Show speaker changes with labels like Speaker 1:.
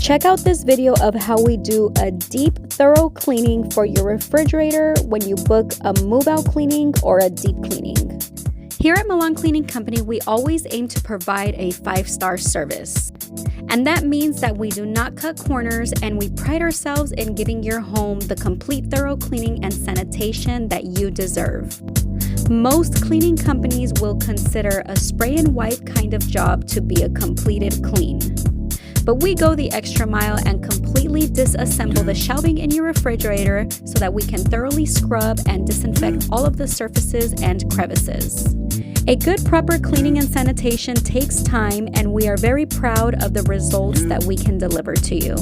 Speaker 1: Check out this video of how we do a deep, thorough cleaning for your refrigerator when you book a move-out cleaning or a deep cleaning. Here at Milan Cleaning Company, we always aim to provide a 5-star service. And that means that we do not cut corners, and we pride ourselves in giving your home the complete thorough cleaning and sanitation that you deserve. Most cleaning companies will consider a spray and wipe kind of job to be a completed clean. But we go the extra mile and completely disassemble the shelving in your refrigerator so that we can thoroughly scrub and disinfect all of the surfaces and crevices. A good proper cleaning and sanitation takes time, and we are very proud of the results that we can deliver to you.